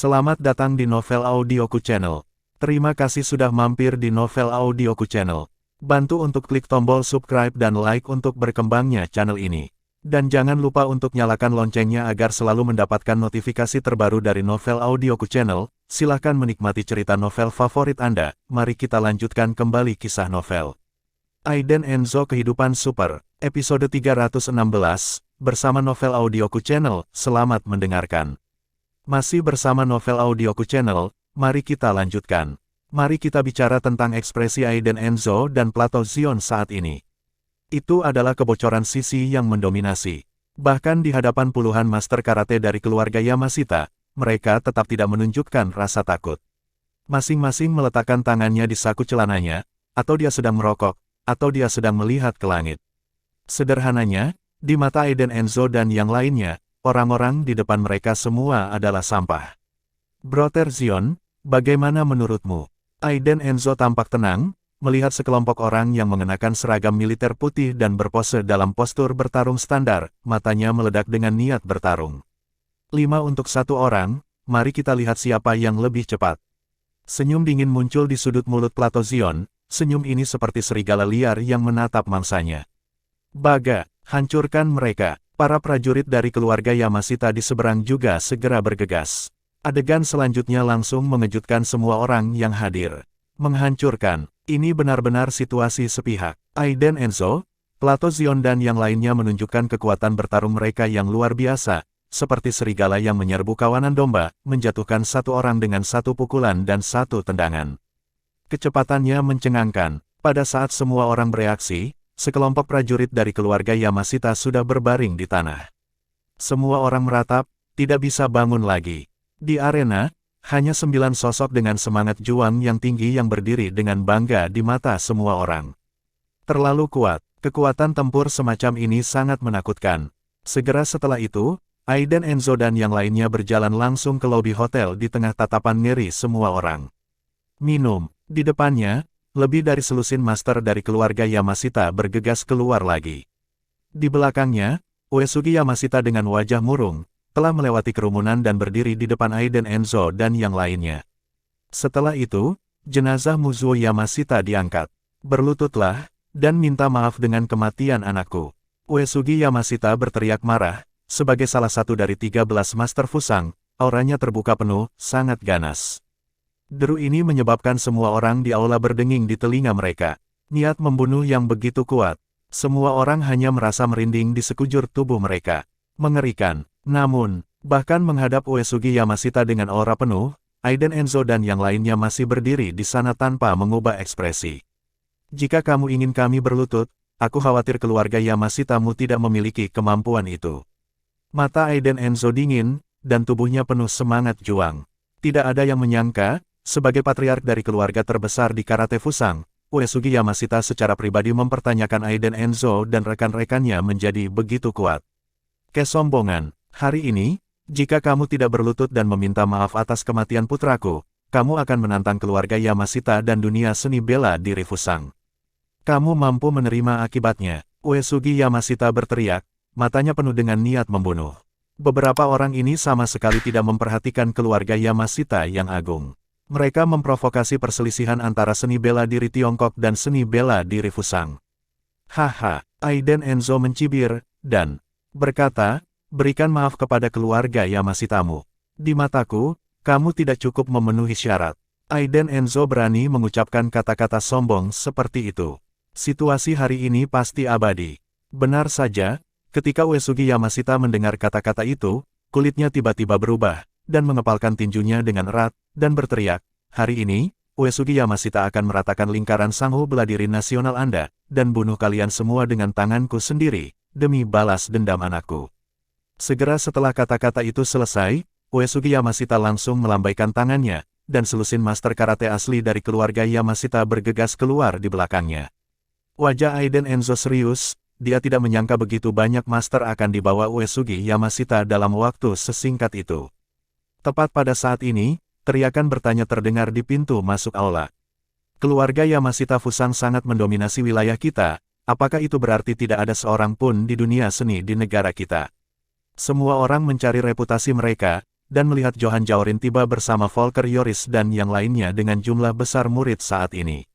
Selamat datang di Novel Audioku Channel. Terima kasih sudah mampir di Novel Audioku Channel. Bantu untuk klik tombol subscribe dan like untuk berkembangnya channel ini. Dan jangan lupa untuk nyalakan loncengnya agar selalu mendapatkan notifikasi terbaru dari Novel Audioku Channel. Silahkan menikmati cerita novel favorit Anda. Mari kita lanjutkan kembali kisah novel Aiden Enzo Kehidupan Super, episode 316, bersama Novel Audioku Channel. Selamat mendengarkan. Masih bersama Novel Audioku Channel, mari kita lanjutkan. Mari kita bicara tentang ekspresi Aiden Enzo dan Plato Zion saat ini. Itu adalah kebocoran sisi yang mendominasi. Bahkan di hadapan puluhan master karate dari keluarga Yamashita, mereka tetap tidak menunjukkan rasa takut. Masing-masing meletakkan tangannya di saku celananya, atau dia sedang merokok, atau dia sedang melihat ke langit. Sederhananya, di mata Aiden Enzo dan yang lainnya, orang-orang di depan mereka semua adalah sampah. Brother Zion, bagaimana menurutmu? Aiden Enzo tampak tenang, melihat sekelompok orang yang mengenakan seragam militer putih dan berpose dalam postur bertarung standar, matanya meledak dengan niat bertarung. 5 untuk 1 orang, mari kita lihat siapa yang lebih cepat. Senyum dingin muncul di sudut mulut Plato Zion, senyum ini seperti serigala liar yang menatap mangsanya. Baga, hancurkan mereka. Para prajurit dari keluarga Yamashita di seberang juga segera bergegas. Adegan selanjutnya langsung mengejutkan semua orang yang hadir. Menghancurkan, ini benar-benar situasi sepihak. Aiden Enzo, Plato Zion dan yang lainnya menunjukkan kekuatan bertarung mereka yang luar biasa, seperti serigala yang menyerbu kawanan domba, menjatuhkan satu orang dengan satu pukulan dan satu tendangan. Kecepatannya mencengangkan. Pada saat semua orang bereaksi, sekelompok prajurit dari keluarga Yamashita sudah berbaring di tanah. Semua orang meratap, tidak bisa bangun lagi. Di arena, hanya 9 sosok dengan semangat juang yang tinggi yang berdiri dengan bangga di mata semua orang. Terlalu kuat, kekuatan tempur semacam ini sangat menakutkan. Segera setelah itu, Aiden Enzo dan yang lainnya berjalan langsung ke lobi hotel di tengah tatapan ngeri semua orang. Minum, di depannya, lebih dari selusin master dari keluarga Yamashita bergegas keluar lagi. Di belakangnya, Uesugi Yamashita dengan wajah murung, telah melewati kerumunan dan berdiri di depan Aiden Enzo dan yang lainnya. Setelah itu, jenazah Muzuo Yamashita diangkat. Berlututlah, dan minta maaf dengan kematian anakku. Uesugi Yamashita berteriak marah, sebagai salah satu dari 13 master Fusang, auranya terbuka penuh, sangat ganas. Deru ini menyebabkan semua orang di aula berdenging di telinga mereka. Niat membunuh yang begitu kuat. Semua orang hanya merasa merinding di sekujur tubuh mereka. Mengerikan. Namun, bahkan menghadap Uesugi Yamashita dengan aura penuh, Aiden Enzo dan yang lainnya masih berdiri di sana tanpa mengubah ekspresi. Jika kamu ingin kami berlutut, aku khawatir keluarga Yamashita-mu tidak memiliki kemampuan itu. Mata Aiden Enzo dingin, dan tubuhnya penuh semangat juang. Tidak ada yang menyangka, sebagai patriark dari keluarga terbesar di karate Fusang, Uesugi Yamashita secara pribadi mempertanyakan Aiden Enzo dan rekan-rekannya menjadi begitu kuat. Kesombongan, hari ini, jika kamu tidak berlutut dan meminta maaf atas kematian putraku, kamu akan menantang keluarga Yamashita dan dunia seni bela diri Fusang. Kamu mampu menerima akibatnya, Uesugi Yamashita berteriak, matanya penuh dengan niat membunuh. Beberapa orang ini sama sekali tidak memperhatikan keluarga Yamashita yang agung. Mereka memprovokasi perselisihan antara seni bela diri Tiongkok dan seni bela diri Fusang. Haha, Aiden Enzo mencibir, dan berkata, berikan maaf kepada keluarga Yamashita-mu. Di mataku, kamu tidak cukup memenuhi syarat. Aiden Enzo berani mengucapkan kata-kata sombong seperti itu. Situasi hari ini pasti abadi. Benar saja, ketika Uesugi Yamashita mendengar kata-kata itu, kulitnya tiba-tiba berubah, dan mengepalkan tinjunya dengan erat, dan berteriak, hari ini, Uesugi Yamashita akan meratakan lingkaran sanghu bela diri nasional Anda, dan bunuh kalian semua dengan tanganku sendiri, demi balas dendam anakku. Segera setelah kata-kata itu selesai, Uesugi Yamashita langsung melambaikan tangannya, dan selusin master karate asli dari keluarga Yamashita bergegas keluar di belakangnya. Wajah Aiden Enzo serius, dia tidak menyangka begitu banyak master akan dibawa Uesugi Yamashita dalam waktu sesingkat itu. Tepat pada saat ini, teriakan bertanya terdengar di pintu masuk aula. Keluarga Yamashita Fusang sangat mendominasi wilayah kita, apakah itu berarti tidak ada seorang pun di dunia seni di negara kita? Semua orang mencari reputasi mereka, dan melihat Johan Jaorin tiba bersama Volker Yoris dan yang lainnya dengan jumlah besar murid saat ini.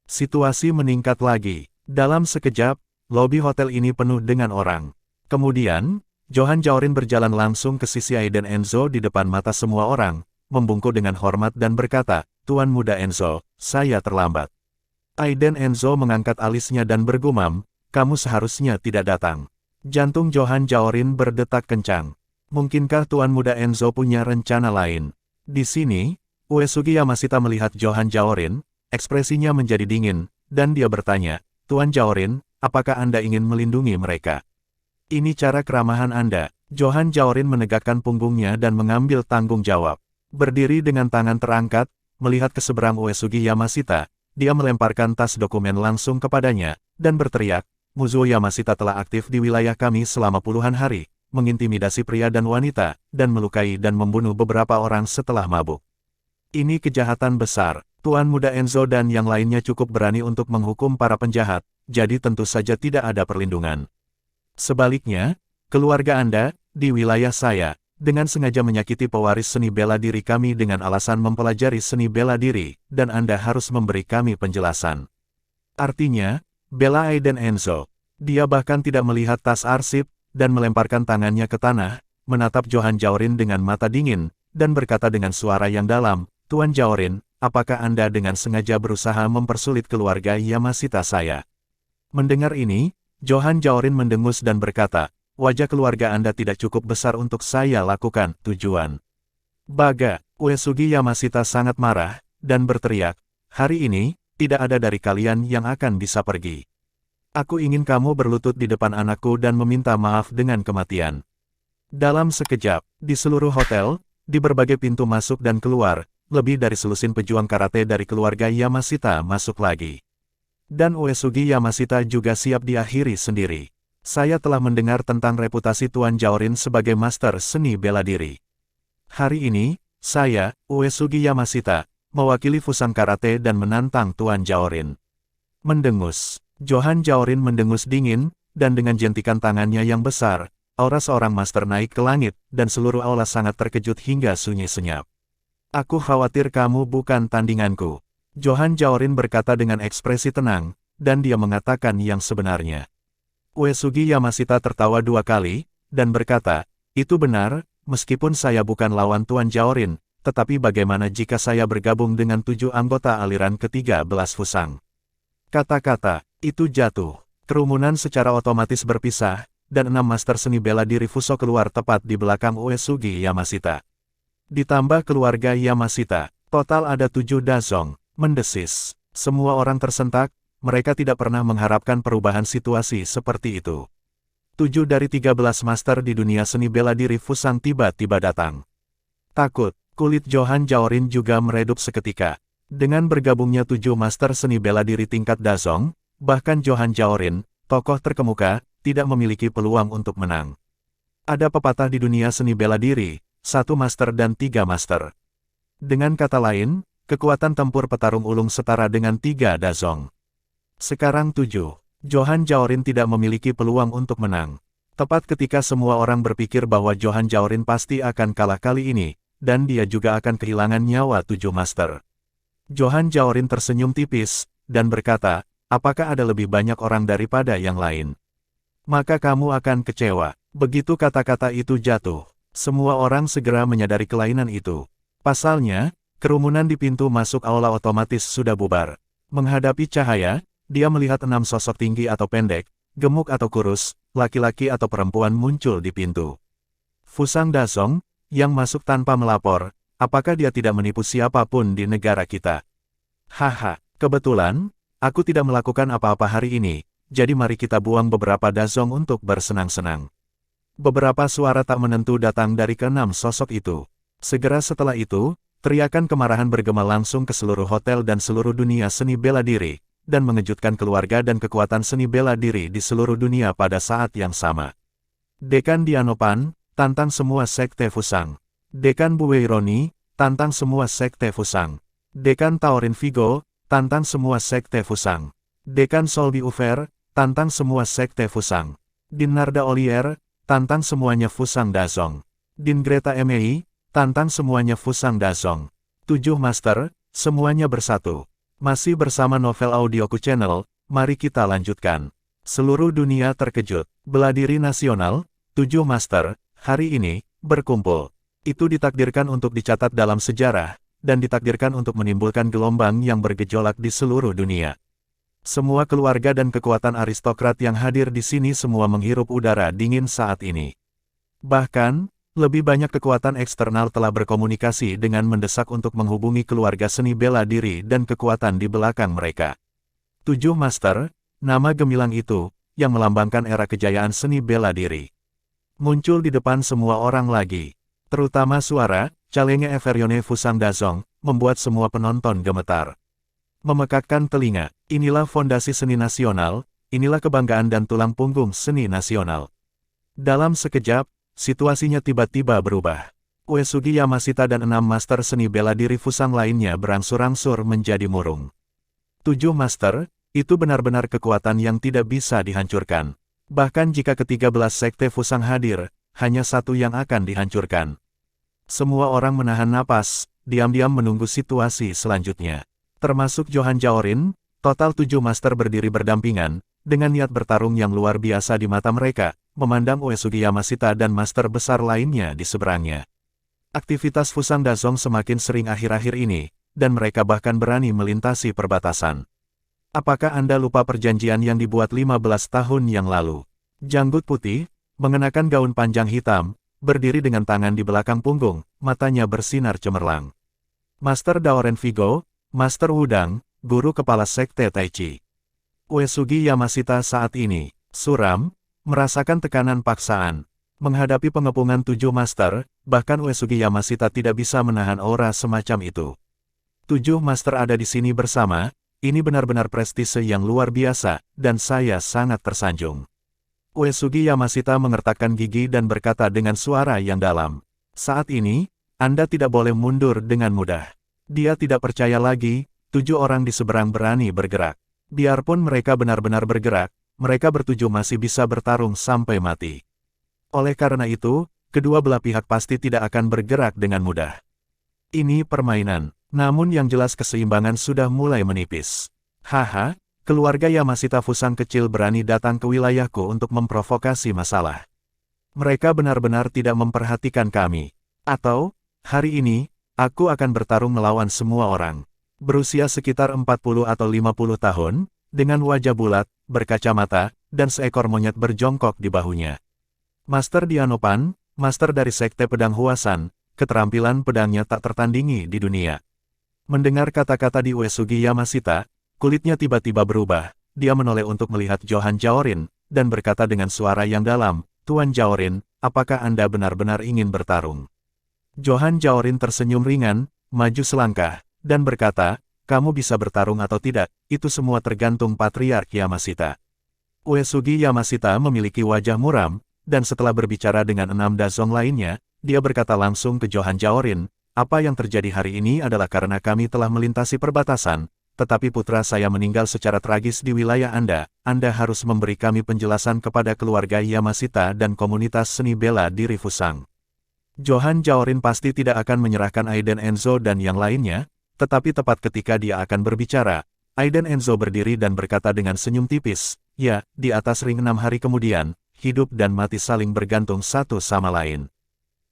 Situasi meningkat lagi. Dalam sekejap, lobi hotel ini penuh dengan orang. Kemudian, Johan Jaorin berjalan langsung ke sisi Aiden Enzo di depan mata semua orang, membungkuk dengan hormat dan berkata, "Tuan Muda Enzo, saya terlambat." Aiden Enzo mengangkat alisnya dan bergumam, "Kamu seharusnya tidak datang." Jantung Johan Jaorin berdetak kencang. Mungkinkah Tuan Muda Enzo punya rencana lain? Di sini, Uesugi Yamashita melihat Johan Jaorin, ekspresinya menjadi dingin, dan dia bertanya, "Tuan Jaorin, apakah Anda ingin melindungi mereka?" "Ini cara keramahan Anda." Johan Jaorin menegakkan punggungnya dan mengambil tanggung jawab. Berdiri dengan tangan terangkat, melihat ke seberang Uesugi Yamashita, dia melemparkan tas dokumen langsung kepadanya, dan berteriak, "Musuh Yamashita telah aktif di wilayah kami selama puluhan hari, mengintimidasi pria dan wanita, dan melukai dan membunuh beberapa orang setelah mabuk. Ini kejahatan besar. Tuan Muda Enzo dan yang lainnya cukup berani untuk menghukum para penjahat, jadi tentu saja tidak ada perlindungan. Sebaliknya, keluarga Anda, di wilayah saya, dengan sengaja menyakiti pewaris seni bela diri kami dengan alasan mempelajari seni bela diri, dan Anda harus memberi kami penjelasan." Artinya, bela Aiden Enzo. Dia bahkan tidak melihat tas arsip, dan melemparkan tangannya ke tanah, menatap Johan Jaorin dengan mata dingin, dan berkata dengan suara yang dalam, "Tuan Jaorin, apakah Anda dengan sengaja berusaha mempersulit keluarga Yamashita saya?" Mendengar ini, Johan Jaorin mendengus dan berkata, "Wajah keluarga Anda tidak cukup besar untuk saya lakukan, tujuan." "Baga." Uesugi Yamashita sangat marah, dan berteriak, "Hari ini, tidak ada dari kalian yang akan bisa pergi. Aku ingin kamu berlutut di depan anakku dan meminta maaf dengan kematian." Dalam sekejap, di seluruh hotel, di berbagai pintu masuk dan keluar, lebih dari selusin pejuang karate dari keluarga Yamashita masuk lagi. Dan Uesugi Yamashita juga siap diakhiri sendiri. "Saya telah mendengar tentang reputasi Tuan Jaorin sebagai master seni bela diri. Hari ini, saya, Uesugi Yamashita, mewakili Fusang Karate dan menantang Tuan Jaorin." Mendengus. Johan Jaorin mendengus dingin, dan dengan jentikan tangannya yang besar, aura seorang master naik ke langit, dan seluruh aula sangat terkejut hingga sunyi senyap. "Aku khawatir kamu bukan tandinganku." Johan Jaorin berkata dengan ekspresi tenang, dan dia mengatakan yang sebenarnya. Uesugi Yamashita tertawa 2 kali, dan berkata, "Itu benar, meskipun saya bukan lawan Tuan Jaorin, tetapi bagaimana jika saya bergabung dengan 7 anggota aliran ke-13 Fusang?" Kata-kata itu jatuh. Kerumunan secara otomatis berpisah, dan 6 master seni bela diri Fuso keluar tepat di belakang Uesugi Yamashita. Ditambah keluarga Yamashita, total ada 7 dazong, mendesis. Semua orang tersentak, mereka tidak pernah mengharapkan perubahan situasi seperti itu. 7 dari 13 master di dunia seni bela diri Fusang tiba-tiba datang. Takut, kulit Johan Jaorin juga meredup seketika. Dengan bergabungnya 7 master seni bela diri tingkat dazong, bahkan Johan Jaorin, tokoh terkemuka, tidak memiliki peluang untuk menang. Ada pepatah di dunia seni bela diri, 1 master dan 3 master. Dengan kata lain, kekuatan tempur petarung ulung setara dengan 3 dazong. Sekarang 7. Johan Jaorin tidak memiliki peluang untuk menang. Tepat ketika semua orang berpikir bahwa Johan Jaorin pasti akan kalah kali ini, dan dia juga akan kehilangan nyawa 7 master. Johan Jaorin tersenyum tipis, dan berkata, "Apakah ada lebih banyak orang daripada yang lain? Maka kamu akan kecewa." Begitu kata-kata itu jatuh, semua orang segera menyadari kelainan itu. Pasalnya, kerumunan di pintu masuk aula otomatis sudah bubar. Menghadapi cahaya, dia melihat 6 sosok tinggi atau pendek, gemuk atau kurus, laki-laki atau perempuan muncul di pintu. Fusang Dazong, yang masuk tanpa melapor, apakah dia tidak menipu siapapun di negara kita? Haha, kebetulan, aku tidak melakukan apa-apa hari ini, jadi mari kita buang beberapa dazong untuk bersenang-senang. Beberapa suara tak menentu datang dari ke-6 sosok itu. Segera setelah itu, teriakan kemarahan bergema langsung ke seluruh hotel dan seluruh dunia seni bela diri, dan mengejutkan keluarga dan kekuatan seni bela diri di seluruh dunia pada saat yang sama. Dekan Dianopan, tantang semua sekte Fusang. Dekan Buweironi, tantang semua sekte Fusang. Dekan Taorin Vigo, tantang semua sekte Fusang. Dekan Solbi Ufer, tantang semua sekte Fusang. Din Narda Olier, tantang semuanya Fusang Dazong. Din Greta Mei, Tantang semuanya Fusang Dazong. 7 Master, semuanya bersatu. Masih bersama Novel Audioku Channel, mari kita lanjutkan. Seluruh dunia terkejut. Bela diri nasional, 7 Master, hari ini, berkumpul. Itu ditakdirkan untuk dicatat dalam sejarah, dan ditakdirkan untuk menimbulkan gelombang yang bergejolak di seluruh dunia. Semua keluarga dan kekuatan aristokrat yang hadir di sini semua menghirup udara dingin saat ini. Bahkan, lebih banyak kekuatan eksternal telah berkomunikasi dengan mendesak untuk menghubungi keluarga seni bela diri dan kekuatan di belakang mereka. 7 Master, nama gemilang itu, yang melambangkan era kejayaan seni bela diri, muncul di depan semua orang lagi. Terutama suara, calengnya Everyone Fusang Dazong, membuat semua penonton gemetar. Memekakkan telinga, inilah fondasi seni nasional, inilah kebanggaan dan tulang punggung seni nasional. Dalam sekejap, situasinya tiba-tiba berubah. Uesugi Yamashita dan 6 master seni bela diri Fusang lainnya berangsur-angsur menjadi murung. 7 master, itu benar-benar kekuatan yang tidak bisa dihancurkan. Bahkan jika ke-13 sekte Fusang hadir, hanya satu yang akan dihancurkan. Semua orang menahan napas, diam-diam menunggu situasi selanjutnya. Termasuk Johan Jaorin, total 7 master berdiri berdampingan, dengan niat bertarung yang luar biasa di mata mereka, memandang Uesugi Yamashita dan master besar lainnya di seberangnya. Aktivitas Fusang Dazong semakin sering akhir-akhir ini, dan mereka bahkan berani melintasi perbatasan. Apakah Anda lupa perjanjian yang dibuat 15 tahun yang lalu? Janggut putih, mengenakan gaun panjang hitam, berdiri dengan tangan di belakang punggung, matanya bersinar cemerlang. Master Daoren Vigo, Master Wudang, guru kepala sekte Taichi. Uesugi Yamashita saat ini, suram, merasakan tekanan paksaan. Menghadapi pengepungan 7 master, bahkan Uesugi Yamashita tidak bisa menahan aura semacam itu. 7 master ada di sini bersama, ini benar-benar prestise yang luar biasa, dan saya sangat tersanjung. Uesugi Yamashita mengertakkan gigi dan berkata dengan suara yang dalam. Saat ini, Anda tidak boleh mundur dengan mudah. Dia tidak percaya lagi, 7 orang di seberang berani bergerak. Biarpun mereka benar-benar bergerak, mereka bertujuh masih bisa bertarung sampai mati. Oleh karena itu, kedua belah pihak pasti tidak akan bergerak dengan mudah. Ini permainan, namun yang jelas keseimbangan sudah mulai menipis. Haha. Keluarga Yamashita Fusang kecil berani datang ke wilayahku untuk memprovokasi masalah. Mereka benar-benar tidak memperhatikan kami. Atau, hari ini, aku akan bertarung melawan semua orang. Berusia sekitar 40 atau 50 tahun, dengan wajah bulat, berkacamata, dan seekor monyet berjongkok di bahunya. Master Dianopan, master dari sekte pedang Huasan, keterampilan pedangnya tak tertandingi di dunia. Mendengar kata-kata di Uesugi Yamashita, kulitnya tiba-tiba berubah, dia menoleh untuk melihat Johan Jaorin, dan berkata dengan suara yang dalam, Tuan Jaorin, apakah Anda benar-benar ingin bertarung? Johan Jaorin tersenyum ringan, maju selangkah, dan berkata, kamu bisa bertarung atau tidak, itu semua tergantung Patriark Yamashita. Uesugi Yamashita memiliki wajah muram, dan setelah berbicara dengan 6 dazong lainnya, dia berkata langsung ke Johan Jaorin, apa yang terjadi hari ini adalah karena kami telah melintasi perbatasan, tetapi putra saya meninggal secara tragis di wilayah Anda harus memberi kami penjelasan kepada keluarga Yamashita dan komunitas seni bela diri Fusang. Johan Jaorin pasti tidak akan menyerahkan Aiden Enzo dan yang lainnya, tetapi tepat ketika dia akan berbicara, Aiden Enzo berdiri dan berkata dengan senyum tipis, ya, di atas ring 6 hari kemudian, hidup dan mati saling bergantung satu sama lain.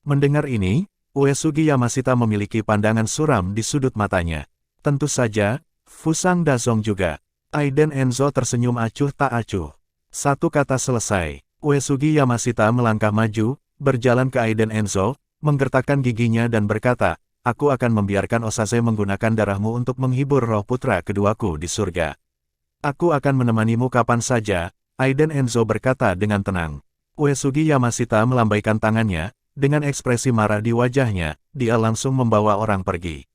Mendengar ini, Uesugi Yamashita memiliki pandangan suram di sudut matanya. Tentu saja, Fusang Dazong juga. Aiden Enzo tersenyum acuh tak acuh. Satu kata selesai. Uesugi Yamashita melangkah maju, berjalan ke Aiden Enzo, menggertakkan giginya dan berkata, aku akan membiarkan Osaze menggunakan darahmu untuk menghibur roh putra keduaku di surga. Aku akan menemanimu kapan saja, Aiden Enzo berkata dengan tenang. Uesugi Yamashita melambaikan tangannya, dengan ekspresi marah di wajahnya, dia langsung membawa orang pergi.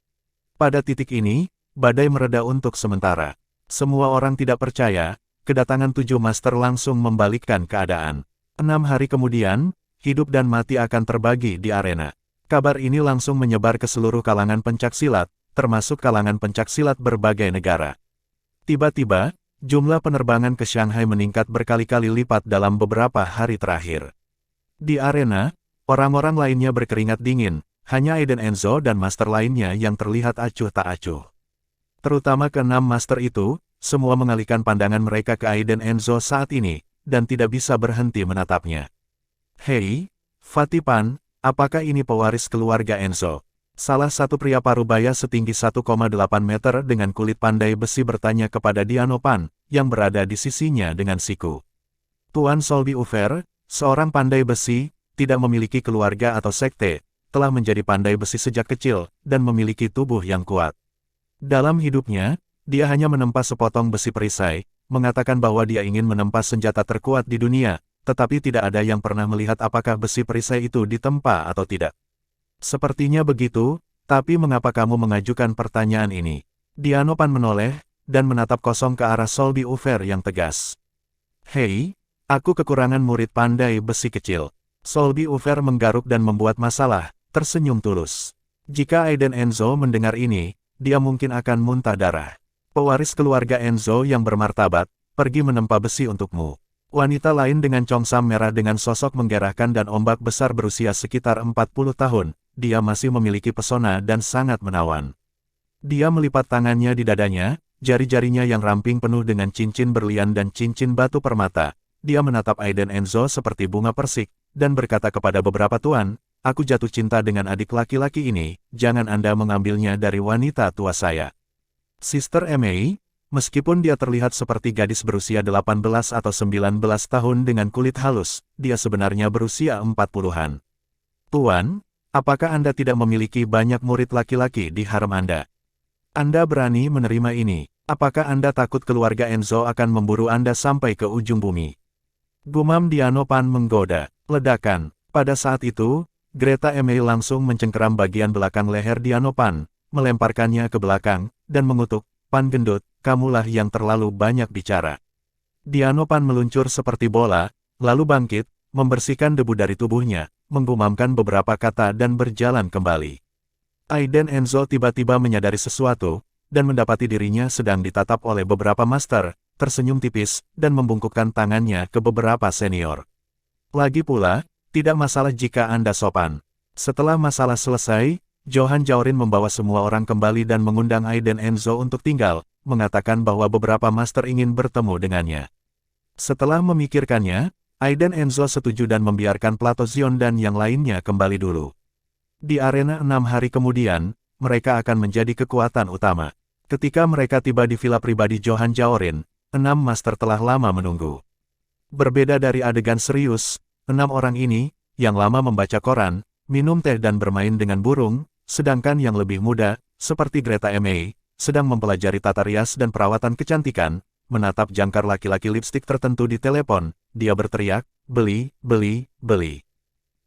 Pada titik ini, badai mereda untuk sementara. Semua orang tidak percaya, kedatangan 7 master langsung membalikkan keadaan. 6 hari kemudian, hidup dan mati akan terbagi di arena. Kabar ini langsung menyebar ke seluruh kalangan pencaksilat, termasuk kalangan pencaksilat berbagai negara. Tiba-tiba, jumlah penerbangan ke Shanghai meningkat berkali-kali lipat dalam beberapa hari terakhir. Di arena, orang-orang lainnya berkeringat dingin, hanya Aiden Enzo dan master lainnya yang terlihat acuh tak acuh. Terutama keenam master itu, semua mengalihkan pandangan mereka ke Aiden Enzo saat ini, dan tidak bisa berhenti menatapnya. Hei, Fatipan, apakah ini pewaris keluarga Enzo? Salah satu pria parubaya setinggi 1,8 meter dengan kulit pandai besi bertanya kepada Dianopan, yang berada di sisinya dengan siku. Tuan Solbi Ufer, seorang pandai besi, tidak memiliki keluarga atau sekte, telah menjadi pandai besi sejak kecil, dan memiliki tubuh yang kuat. Dalam hidupnya, dia hanya menempa sepotong besi perisai, mengatakan bahwa dia ingin menempa senjata terkuat di dunia, tetapi tidak ada yang pernah melihat apakah besi perisai itu ditempa atau tidak. Sepertinya begitu, tapi mengapa kamu mengajukan pertanyaan ini? Dianopan menoleh, dan menatap kosong ke arah Solbi Ufer yang tegas. Hei, aku kekurangan murid pandai besi kecil. Solbi Ufer menggaruk dan membuat masalah, tersenyum tulus. Jika Aiden Enzo mendengar ini, dia mungkin akan muntah darah. Pewaris keluarga Enzo yang bermartabat, pergi menempa besi untukmu. Wanita lain dengan congsam merah dengan sosok menggerahkan dan ombak besar berusia sekitar 40 tahun, dia masih memiliki pesona dan sangat menawan. Dia melipat tangannya di dadanya, jari-jarinya yang ramping penuh dengan cincin berlian dan cincin batu permata. Dia menatap Aiden Enzo seperti bunga persik, dan berkata kepada beberapa tuan, aku jatuh cinta dengan adik laki-laki ini, jangan Anda mengambilnya dari wanita tua saya. Sister Mei, meskipun dia terlihat seperti gadis berusia 18 atau 19 tahun dengan kulit halus, dia sebenarnya berusia 40-an. Tuan, apakah Anda tidak memiliki banyak murid laki-laki di harem Anda? Anda berani menerima ini? Apakah Anda takut keluarga Enzo akan memburu Anda sampai ke ujung bumi? Gumam Dianopan menggoda. Ledakan. Pada saat itu, Greta Mei langsung mencengkeram bagian belakang leher Dianopan, melemparkannya ke belakang, dan mengutuk, Pan gendut, kamulah yang terlalu banyak bicara. Dianopan meluncur seperti bola, lalu bangkit, membersihkan debu dari tubuhnya, menggumamkan beberapa kata dan berjalan kembali. Aiden Enzo tiba-tiba menyadari sesuatu, dan mendapati dirinya sedang ditatap oleh beberapa master, tersenyum tipis, dan membungkukkan tangannya ke beberapa senior. Lagi pula, tidak masalah jika Anda sopan. Setelah masalah selesai, Johan Jaorin membawa semua orang kembali dan mengundang Aiden Enzo untuk tinggal, mengatakan bahwa beberapa master ingin bertemu dengannya. Setelah memikirkannya, Aiden Enzo setuju dan membiarkan Plato Zion dan yang lainnya kembali dulu. Di arena 6 hari kemudian, mereka akan menjadi kekuatan utama. Ketika mereka tiba di villa pribadi Johan Jaorin, 6 master telah lama menunggu. Berbeda dari adegan serius, 6 orang ini, yang lama membaca koran, minum teh dan bermain dengan burung, sedangkan yang lebih muda, seperti Greta Mei, sedang mempelajari tata rias dan perawatan kecantikan, menatap jangkar laki-laki lipstik tertentu di telepon, dia berteriak, beli, beli, beli.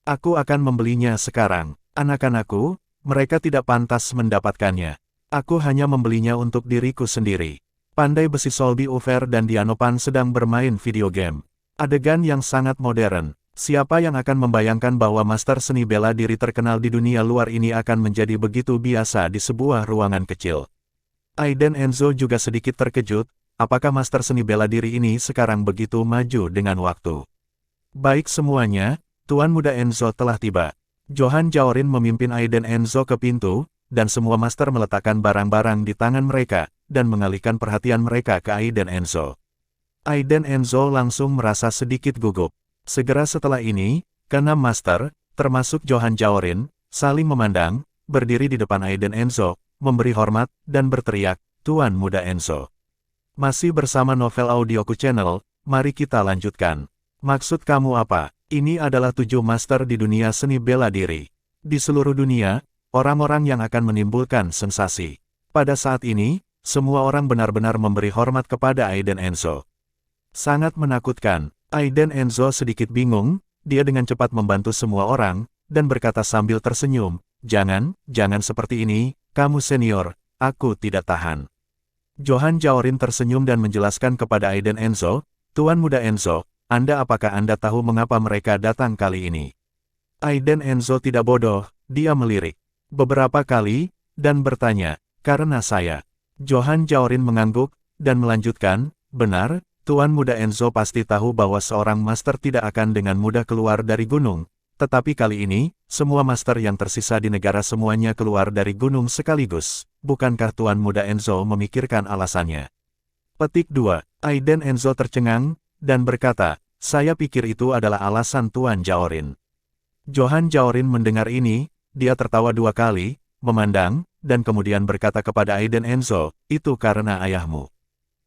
Aku akan membelinya sekarang. Anak-anakku, mereka tidak pantas mendapatkannya. Aku hanya membelinya untuk diriku sendiri. Pandai besi Solbi Ufer dan Dianopan sedang bermain video game. Adegan yang sangat modern. Siapa yang akan membayangkan bahwa master seni bela diri terkenal di dunia luar ini akan menjadi begitu biasa di sebuah ruangan kecil. Aiden Enzo juga sedikit terkejut, apakah master seni bela diri ini sekarang begitu maju dengan waktu. Baik semuanya, Tuan Muda Enzo telah tiba. Johan Jaorin memimpin Aiden Enzo ke pintu, dan semua master meletakkan barang-barang di tangan mereka, dan mengalihkan perhatian mereka ke Aiden Enzo. Aiden Enzo langsung merasa sedikit gugup. Segera setelah ini, keenam master, termasuk Johan Jaorin, saling memandang, berdiri di depan Aiden Enzo, memberi hormat, dan berteriak, Tuan Muda Enzo. Masih bersama Novel Audioku Channel, mari kita lanjutkan. Maksud kamu apa? Ini adalah 7 master di dunia seni bela diri. Di seluruh dunia, orang-orang yang akan menimbulkan sensasi. Pada saat ini, semua orang benar-benar memberi hormat kepada Aiden Enzo. Sangat menakutkan. Aiden Enzo sedikit bingung, dia dengan cepat membantu semua orang, dan berkata sambil tersenyum, jangan seperti ini, kamu senior, aku tidak tahan. Johan Jaorin tersenyum dan menjelaskan kepada Aiden Enzo, Tuan Muda Enzo, apakah Anda tahu mengapa mereka datang kali ini? Aiden Enzo tidak bodoh, dia melirik beberapa kali, dan bertanya, karena saya. Johan Jaorin mengangguk, dan melanjutkan, benar, Tuan Muda Enzo pasti tahu bahwa seorang master tidak akan dengan mudah keluar dari gunung, Tetapi kali ini, semua master yang tersisa di negara semuanya keluar dari gunung sekaligus. Bukankah Tuan Muda Enzo memikirkan alasannya? Petik 2. Aiden Enzo tercengang, dan berkata, saya pikir itu adalah alasan Tuan Jaorin. Johan Jaorin mendengar ini, dia tertawa 2 kali, memandang, dan kemudian berkata kepada Aiden Enzo, itu karena ayahmu.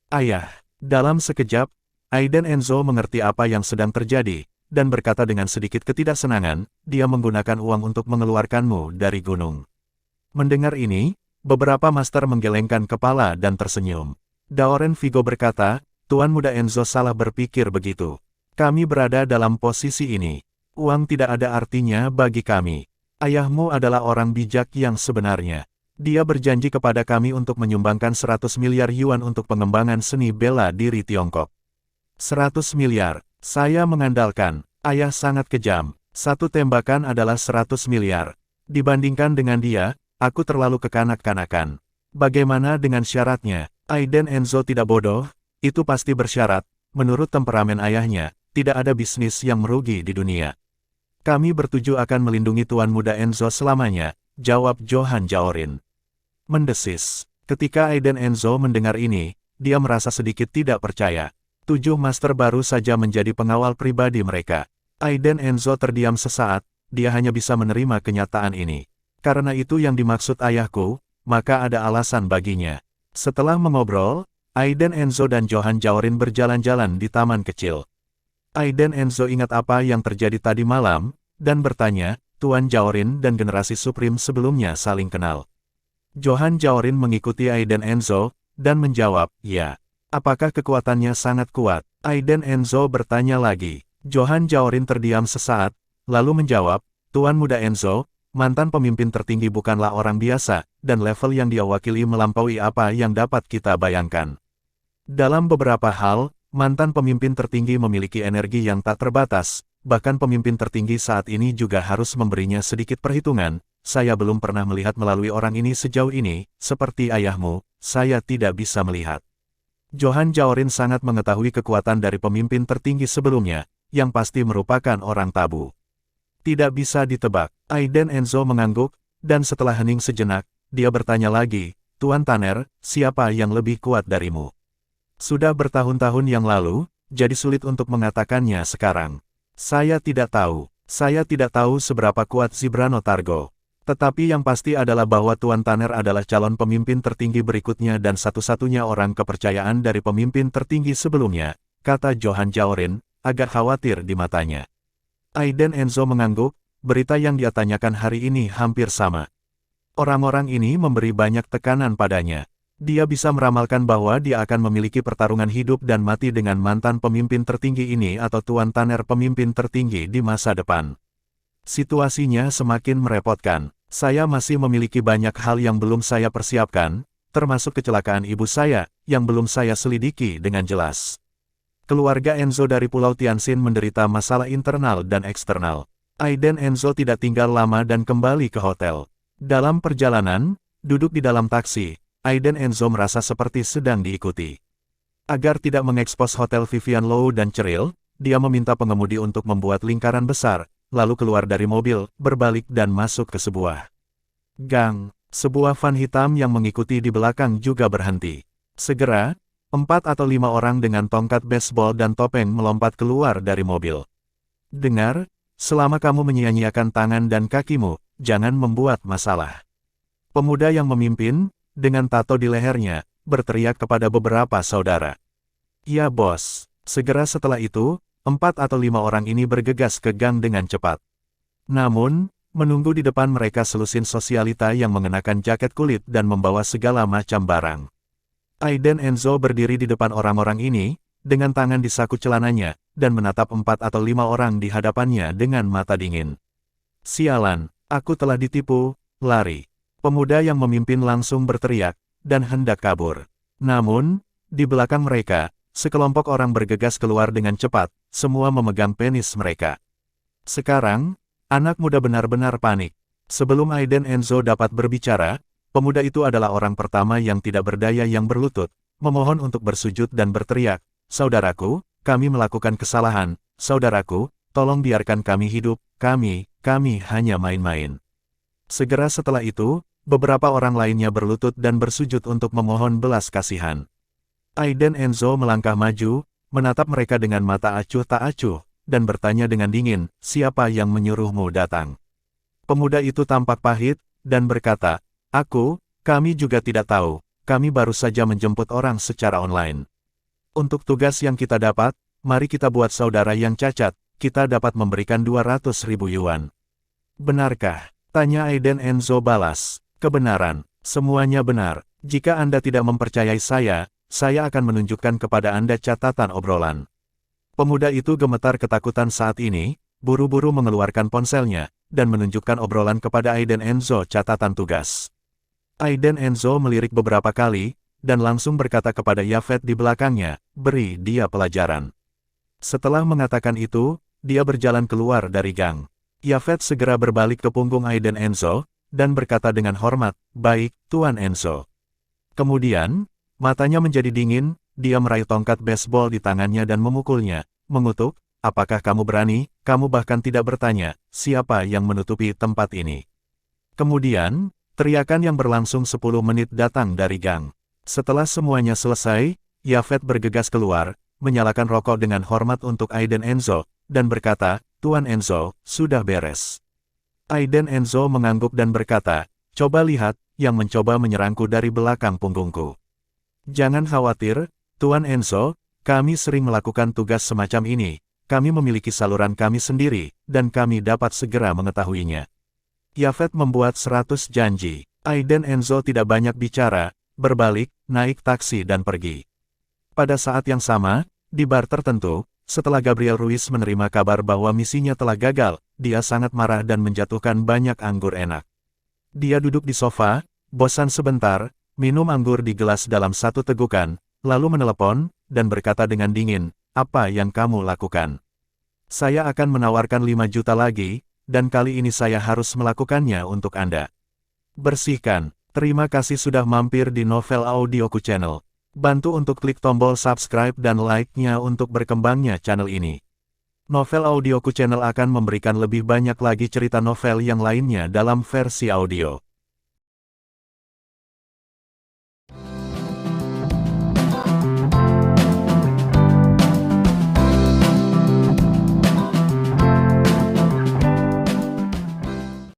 Ayah. Dalam sekejap, Aiden Enzo mengerti apa yang sedang terjadi, dan berkata dengan sedikit ketidaksenangan, dia menggunakan uang untuk mengeluarkanmu dari gunung. Mendengar ini, beberapa master menggelengkan kepala dan tersenyum. Daoren Vigo berkata, Tuan Muda Enzo salah berpikir begitu. Kami berada dalam posisi ini. Uang tidak ada artinya bagi kami. Ayahmu adalah orang bijak yang sebenarnya. Dia berjanji kepada kami untuk menyumbangkan 100 miliar yuan untuk pengembangan seni bela diri Tiongkok. 100 miliar. Saya mengandalkan, ayah sangat kejam. Satu tembakan adalah 100 miliar. Dibandingkan dengan dia, aku terlalu kekanak-kanakan. Bagaimana dengan syaratnya? Aiden Enzo tidak bodoh, itu pasti bersyarat. Menurut temperamen ayahnya, tidak ada bisnis yang merugi di dunia. Kami bertuju akan melindungi Tuan Muda Enzo selamanya, jawab Johan Jaorin. Mendesis. Ketika Aiden Enzo mendengar ini, dia merasa sedikit tidak percaya. 7 master baru saja menjadi pengawal pribadi mereka. Aiden Enzo terdiam sesaat, dia hanya bisa menerima kenyataan ini. Karena itu yang dimaksud ayahku, maka ada alasan baginya. Setelah mengobrol, Aiden Enzo dan Johan Jaorin berjalan-jalan di taman kecil. Aiden Enzo ingat apa yang terjadi tadi malam, dan bertanya, Tuan Jaorin dan generasi Supreme sebelumnya saling kenal. Johan Jaorin mengikuti Aiden Enzo, dan menjawab, ya. Apakah kekuatannya sangat kuat? Aiden Enzo bertanya lagi. Johan Jaorin terdiam sesaat, lalu menjawab, Tuan Muda Enzo, mantan pemimpin tertinggi bukanlah orang biasa, dan level yang dia wakili melampaui apa yang dapat kita bayangkan. Dalam beberapa hal, mantan pemimpin tertinggi memiliki energi yang tak terbatas, bahkan pemimpin tertinggi saat ini juga harus memberinya sedikit perhitungan. Saya belum pernah melihat melalui orang ini sejauh ini, seperti ayahmu, saya tidak bisa melihat. Johan Jaorin sangat mengetahui kekuatan dari pemimpin tertinggi sebelumnya, yang pasti merupakan orang tabu. Tidak bisa ditebak. Aiden Enzo mengangguk, dan setelah hening sejenak, dia bertanya lagi, Tuan Tanner, siapa yang lebih kuat darimu? Sudah bertahun-tahun yang lalu, jadi sulit untuk mengatakannya sekarang. Saya tidak tahu. Saya tidak tahu seberapa kuat Zibrano Targo. Tetapi yang pasti adalah bahwa Tuan Tanner adalah calon pemimpin tertinggi berikutnya dan satu-satunya orang kepercayaan dari pemimpin tertinggi sebelumnya, kata Johan Jaorin, agak khawatir di matanya. Aiden Enzo mengangguk, berita yang dia tanyakan hari ini hampir sama. Orang-orang ini memberi banyak tekanan padanya. Dia bisa meramalkan bahwa dia akan memiliki pertarungan hidup dan mati dengan mantan pemimpin tertinggi ini atau Tuan Tanner pemimpin tertinggi di masa depan. Situasinya semakin merepotkan. Saya masih memiliki banyak hal yang belum saya persiapkan, termasuk kecelakaan ibu saya, yang belum saya selidiki dengan jelas. Keluarga Enzo dari Pulau Tianxin menderita masalah internal dan eksternal. Aiden Enzo tidak tinggal lama dan kembali ke hotel. Dalam perjalanan, duduk di dalam taksi, Aiden Enzo merasa seperti sedang diikuti. Agar tidak mengekspos hotel Vivian Low dan Ceril, dia meminta pengemudi untuk membuat lingkaran besar, lalu keluar dari mobil, berbalik dan masuk ke sebuah gang. Sebuah van hitam yang mengikuti di belakang juga berhenti. Segera, 4 atau 5 orang dengan tongkat baseball dan topeng melompat keluar dari mobil. Dengar, selama kamu menyia-nyiakan tangan dan kakimu, jangan membuat masalah. Pemuda yang memimpin, dengan tato di lehernya, berteriak kepada beberapa saudara. Ya bos. Segera setelah itu, 4 atau 5 orang ini bergegas ke gang dengan cepat. Namun, menunggu di depan mereka selusin sosialita yang mengenakan jaket kulit dan membawa segala macam barang. Aiden Enzo berdiri di depan orang-orang ini, dengan tangan di saku celananya, dan menatap 4 atau 5 orang di hadapannya dengan mata dingin. Sialan, aku telah ditipu, lari. Pemuda yang memimpin langsung berteriak, dan hendak kabur. Namun, di belakang mereka, sekelompok orang bergegas keluar dengan cepat, semua memegang penis mereka. Sekarang, anak muda benar-benar panik. Sebelum Aiden Enzo dapat berbicara, pemuda itu adalah orang pertama yang tidak berdaya yang berlutut, memohon untuk bersujud dan berteriak, "Saudaraku, kami melakukan kesalahan, saudaraku, tolong biarkan kami hidup, kami hanya main-main. Segera setelah itu, beberapa orang lainnya berlutut dan bersujud untuk memohon belas kasihan. Aiden Enzo melangkah maju, menatap mereka dengan mata acuh tak acuh, dan bertanya dengan dingin, siapa yang menyuruhmu datang? Pemuda itu tampak pahit, dan berkata, kami juga tidak tahu, kami baru saja menjemput orang secara online. Untuk tugas yang kita dapat, mari kita buat saudara yang cacat, kita dapat memberikan 200.000 yuan. Benarkah? Tanya Aiden Enzo balas. Kebenaran, semuanya benar. Jika Anda tidak mempercayai saya akan menunjukkan kepada Anda catatan obrolan. Pemuda itu gemetar ketakutan saat ini, buru-buru mengeluarkan ponselnya, dan menunjukkan obrolan kepada Aiden Enzo catatan tugas. Aiden Enzo melirik beberapa kali, dan langsung berkata kepada Yafet di belakangnya, beri dia pelajaran. Setelah mengatakan itu, dia berjalan keluar dari gang. Yafet segera berbalik ke punggung Aiden Enzo, dan berkata dengan hormat, baik, Tuan Enzo. Kemudian, matanya menjadi dingin, dia meraih tongkat baseball di tangannya dan memukulnya, mengutuk, apakah kamu berani, kamu bahkan tidak bertanya, siapa yang menutupi tempat ini. Kemudian, teriakan yang berlangsung 10 menit datang dari gang. Setelah semuanya selesai, Yafet bergegas keluar, menyalakan rokok dengan hormat untuk Aiden Enzo, dan berkata, Tuan Enzo, sudah beres. Aiden Enzo mengangguk dan berkata, coba lihat, yang mencoba menyerangku dari belakang punggungku. Jangan khawatir, Tuan Enzo, kami sering melakukan tugas semacam ini, kami memiliki saluran kami sendiri, dan kami dapat segera mengetahuinya. Yafet membuat 100 janji. Aiden Enzo tidak banyak bicara, berbalik, naik taksi dan pergi. Pada saat yang sama, di bar tertentu, setelah Gabriel Ruiz menerima kabar bahwa misinya telah gagal, dia sangat marah dan menjatuhkan banyak anggur enak. Dia duduk di sofa, bosan sebentar, minum anggur di gelas dalam satu tegukan, lalu menelepon, dan berkata dengan dingin, apa yang kamu lakukan? Saya akan menawarkan 5 juta lagi, dan kali ini saya harus melakukannya untuk Anda. Bersihkan. Terima kasih sudah mampir di Novel Audioku Channel. Bantu untuk klik tombol subscribe dan like-nya untuk berkembangnya channel ini. Novel Audioku Channel akan memberikan lebih banyak lagi cerita novel yang lainnya dalam versi audio.